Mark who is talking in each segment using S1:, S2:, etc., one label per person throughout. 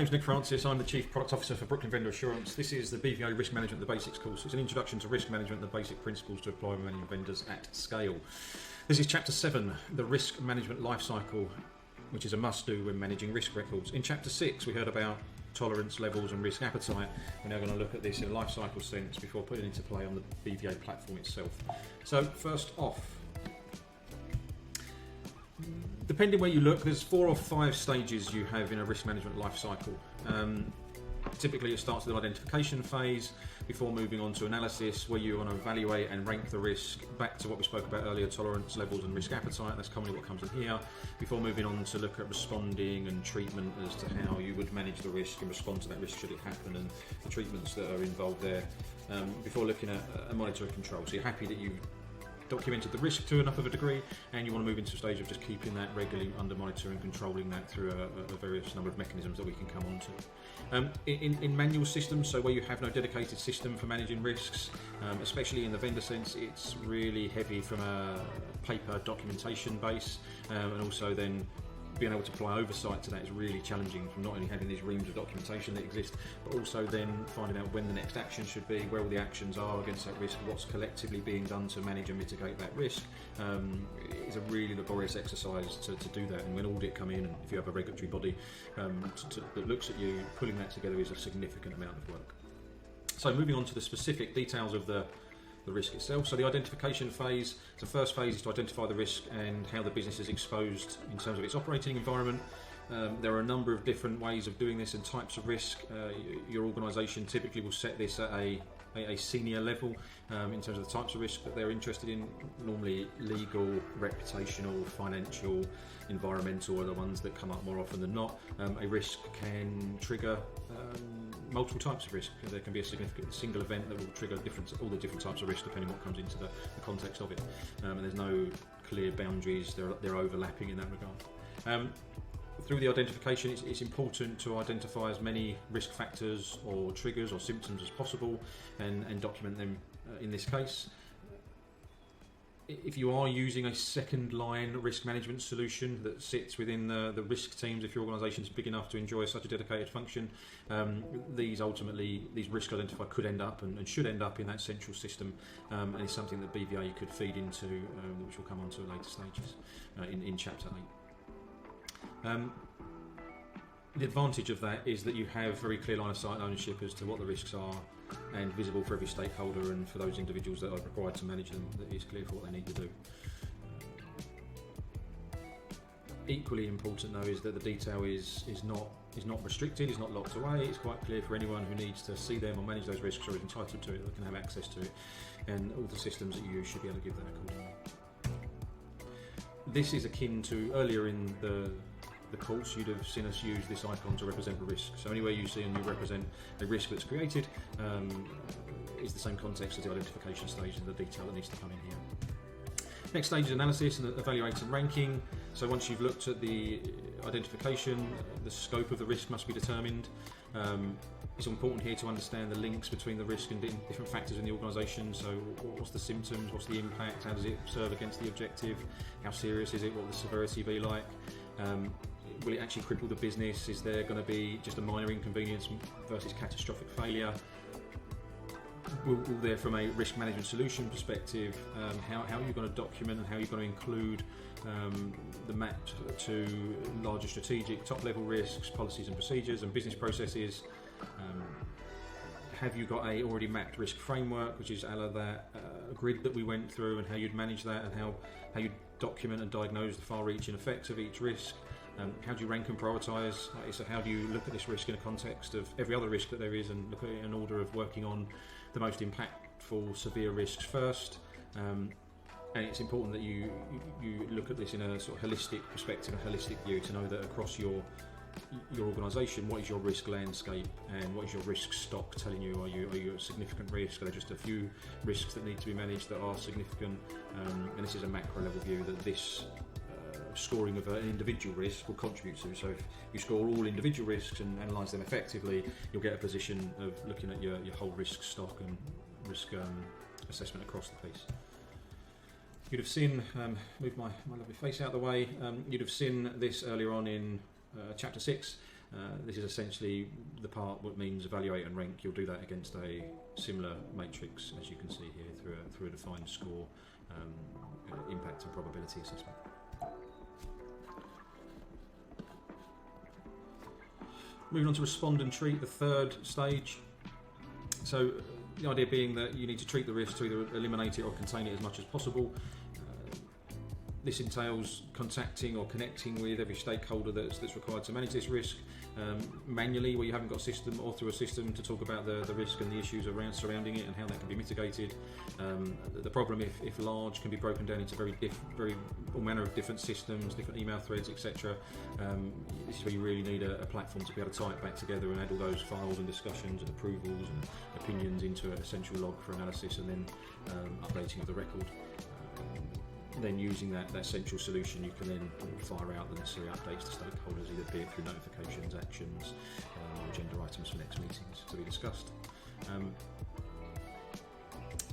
S1: name's Nick Francis. I'm the Chief Product Officer for Brooklyn Vendor Assurance. This is the BVA Risk Management Basics course. It's an introduction to risk management and the basic principles to apply when managing vendors at scale. This is Chapter 7, the Risk Management Lifecycle, which is a must-do when managing risk records. In Chapter 6, we heard about tolerance levels and risk appetite. We're now going to look at this in a life cycle sense before putting it into play on the BVA platform itself. So first off, depending where you look, there's 4 or 5 stages you have in a risk management life cycle. Typically it starts with an identification phase before moving on to analysis, where you want to evaluate and rank the risk back to what we spoke about earlier, tolerance levels and risk appetite. That's commonly what comes in here, before moving on to look at responding and treatment as to how you would manage the risk and respond to that risk should it happen, and the treatments that are involved there, before looking at a monitor and control. So you're happy that you've documented the risk to enough of a degree, and you want to move into a stage of just keeping that regularly under monitor and controlling that through a various number of mechanisms that we can come on to. In manual systems, so where you have no dedicated system for managing risks, especially in the vendor sense, it's really heavy from a paper documentation base, and also then being able to apply oversight to that is really challenging, from not only having these reams of documentation that exist, but also then finding out when the next action should be, where all the actions are against that risk, what's collectively being done to manage and mitigate that risk. It's a really laborious exercise to do that, and when audit come in, and if you have a regulatory body that looks at you, pulling that together is a significant amount of work. So moving on to the specific details of the risk itself. So the identification phase, the first phase is to identify the risk and how the business is exposed in terms of its operating environment. There are a number of different ways of doing this and types of risk. Your organisation typically will set this at a senior level in terms of the types of risk that they're interested in. Normally legal, reputational, financial, environmental are the ones that come up more often than not. A risk can trigger multiple types of risk. There can be a significant single event that will trigger all the different types of risk depending on what comes into the context of it. And there's no clear boundaries, they're overlapping in that regard. Through the identification, it's important to identify as many risk factors or triggers or symptoms as possible and document them in this case. If you are using a second line risk management solution that sits within the risk teams, if your organisation is big enough to enjoy such a dedicated function, these risk identifier could end up and should end up in that central system, and it's something that BVA could feed into, which we'll come on to at later stages in Chapter 8. The advantage of that is that you have very clear line of sight and ownership as to what the risks are, and visible for every stakeholder, and for those individuals that are required to manage them, that is clear for what they need to do. Equally important though is that the detail is not restricted, is not locked away. It's quite clear for anyone who needs to see them or manage those risks or is entitled to it, they can have access to it, and all the systems that you use should be able to give that accordingly. This is akin to earlier in the course, you'd have seen us use this icon to represent a risk. So anywhere you see and you represent a risk that's created is the same context as the identification stage and the detail that needs to come in here. Next stage is analysis and evaluating ranking. So once you've looked at the identification, the scope of the risk must be determined. It's important here to understand the links between the risk and different factors in the organisation. So what's the symptoms, what's the impact, how does it serve against the objective, how serious is it, what will the severity be like? Will it actually cripple the business? Is there going to be just a minor inconvenience versus catastrophic failure? Will there, from a risk management solution perspective, how are you going to document and how are you going to include the map to larger strategic top-level risks, policies and procedures and business processes? Have you got a already mapped risk framework, which is a la that grid that we went through, and how you'd manage that, and how you document and diagnose the far-reaching effects of each risk? How do you rank and prioritise? So how do you look at this risk in a context of every other risk that there is, and look at it in order of working on the most impactful severe risks first? And it's important that you look at this in a sort of holistic perspective, a holistic view, to know that across your organisation, what is your risk landscape and what is your risk stock telling you? Are you at significant risk? Are there just a few risks that need to be managed that are significant? And this is a macro level view that this scoring of an individual risk will contribute to. So if you score all individual risks and analyse them effectively, you'll get a position of looking at your whole risk stock and risk assessment across the piece. You'd have seen, move my lovely face out of the way, you'd have seen this earlier on in Chapter 6, This is essentially the part what means evaluate and rank. You'll do that against a similar matrix, as you can see here, through a defined score, impact and probability assessment. Moving on to respond and treat, the third stage. So the idea being that you need to treat the risk to either eliminate it or contain it as much as possible. This entails contacting or connecting with every stakeholder that's required to manage this risk manually, where you haven't got a system, or through a system to talk about the risk and the issues surrounding it and how that can be mitigated. The problem, if large, can be broken down into all manner of different systems, different email threads, etc. This is where you really need a platform to be able to tie it back together and add all those files and discussions and approvals and opinions into a central log for analysis, and then updating of the record. Then using that central solution, you can then fire out the necessary updates to stakeholders, either be it through notifications, actions, or agenda items for next meetings to be discussed.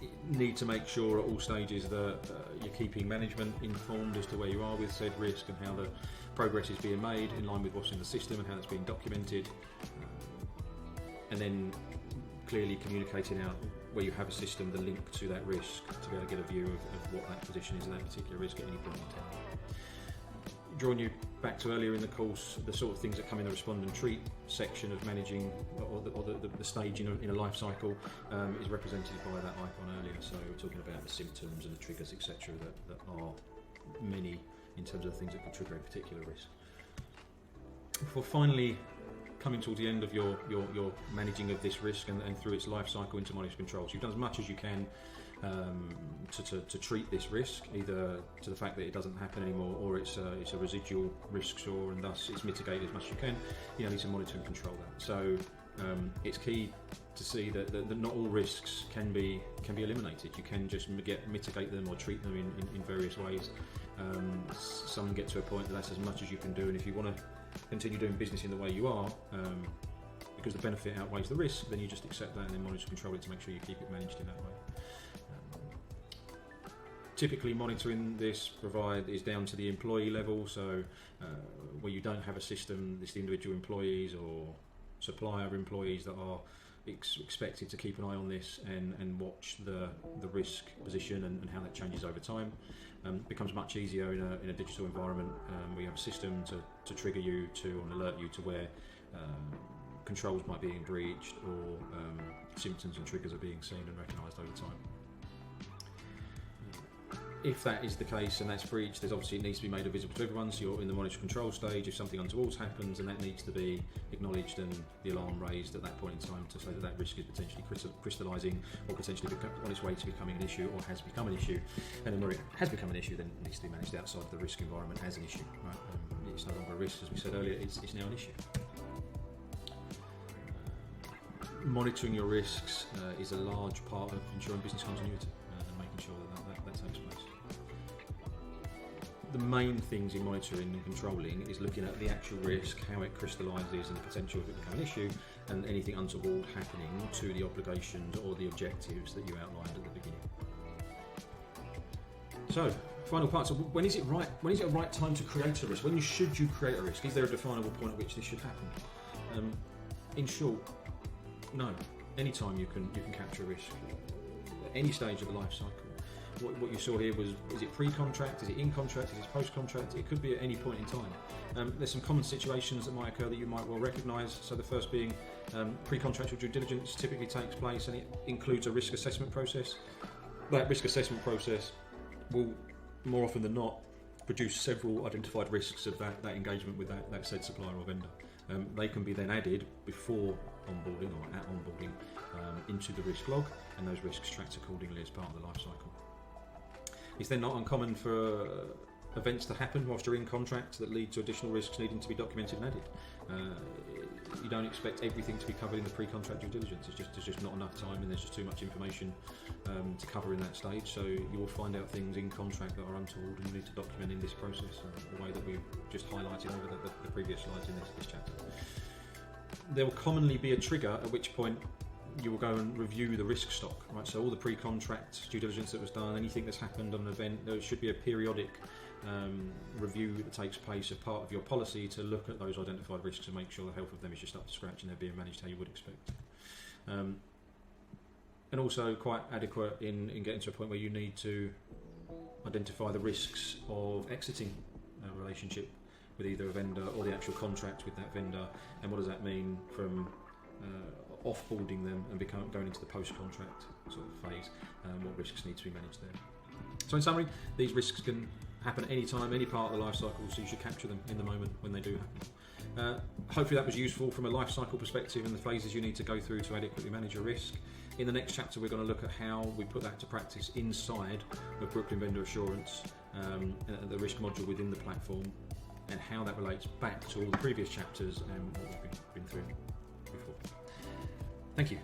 S1: You need to make sure at all stages that you're keeping management informed as to where you are with said risk and how the progress is being made in line with what's in the system and how that's being documented. And then clearly communicating out where you have a system, the link to that risk, to be able to get a view of what that position is of that particular risk at any point in time. Drawing you back to earlier in the course, the sort of things that come in the respond and treat section of managing, or the stage in a life cycle, is represented by that icon earlier. So we're talking about the symptoms and the triggers, etc., that are many in terms of the things that could trigger a particular risk. Before finally coming towards the end of your managing of this risk and through its life cycle into monitor controls, you've done as much as you can to treat this risk, either to the fact that it doesn't happen anymore, or it's a residual risk score and thus it's mitigated as much as you can. You need to monitor and control that. So it's key to see that not all risks can be eliminated. You can just mitigate them or treat them in various ways. Some get to a point that's as much as you can do, and if you want to continue doing business in the way you are, because the benefit outweighs the risk, then you just accept that and then monitor control it to make sure you keep it managed in that way. Typically monitoring this is down to the employee level, so where you don't have a system, it's the individual employees or supplier employees that are expected to keep an eye on this and watch the risk position and how that changes over time. Becomes much easier in a digital environment. We have a system to trigger you to and alert you to where controls might be being breached, or symptoms and triggers are being seen and recognised over time. If that is the case and that's breached, there's obviously it needs to be made visible to everyone. So you're in the monitor control stage. If something untoward happens, then that needs to be acknowledged and the alarm raised at that point in time to say that risk is potentially crystallising or potentially on its way to becoming an issue or has become an issue. And then where it has become an issue, then it needs to be managed outside the risk environment as an issue. Right? It's no longer a risk, as we said earlier. It's now an issue. Monitoring your risks is a large part of ensuring business continuity and making sure that takes place. The main things in monitoring and controlling is looking at the actual risk, how it crystallises and the potential of it becoming an issue, and anything untoward happening to the obligations or the objectives that you outlined at the beginning. So, final part. So when is it a right time to create a risk? When should you create a risk? Is there a definable point at which this should happen? In short, no. Anytime you can capture a risk, at any stage of the life cycle. What you saw here is it pre-contract, is it in contract, is it post-contract? It could be at any point in time. There's some common situations that might occur that you might well recognise. So the first being pre-contractual due diligence typically takes place, and it includes a risk assessment process. That risk assessment process will, more often than not, produce several identified risks of that engagement with that said supplier or vendor. They can be then added before onboarding or at onboarding into the risk log, and those risks tracked accordingly as part of the life cycle. It's then not uncommon for events to happen whilst you're in contract that lead to additional risks needing to be documented and added. You don't expect everything to be covered in the pre-contract due diligence. There's just not enough time, and there's just too much information to cover in that stage. So you will find out things in contract that are untoward, and you need to document in this process the way that we've just highlighted over the previous slides in this chapter. There will commonly be a trigger at which point you will go and review the risk stock, right? So all the pre-contract due diligence that was done, anything that's happened on an event, there should be a periodic review that takes place as part of your policy to look at those identified risks and make sure the health of them is just up to scratch and they're being managed how you would expect. And also quite adequate in getting to a point where you need to identify the risks of exiting a relationship with either a vendor or the actual contract with that vendor, and what does that mean from offboarding them and going into the post-contract sort of phase, what risks need to be managed there. So in summary, these risks can happen at any time, any part of the life cycle, so you should capture them in the moment when they do happen. Hopefully that was useful from a life cycle perspective and the phases you need to go through to adequately manage your risk. In the next chapter we're going to look at how we put that to practice inside of Brooklyn Vendor Assurance, the risk module within the platform, and how that relates back to all the previous chapters and what we've been through before. Thank you.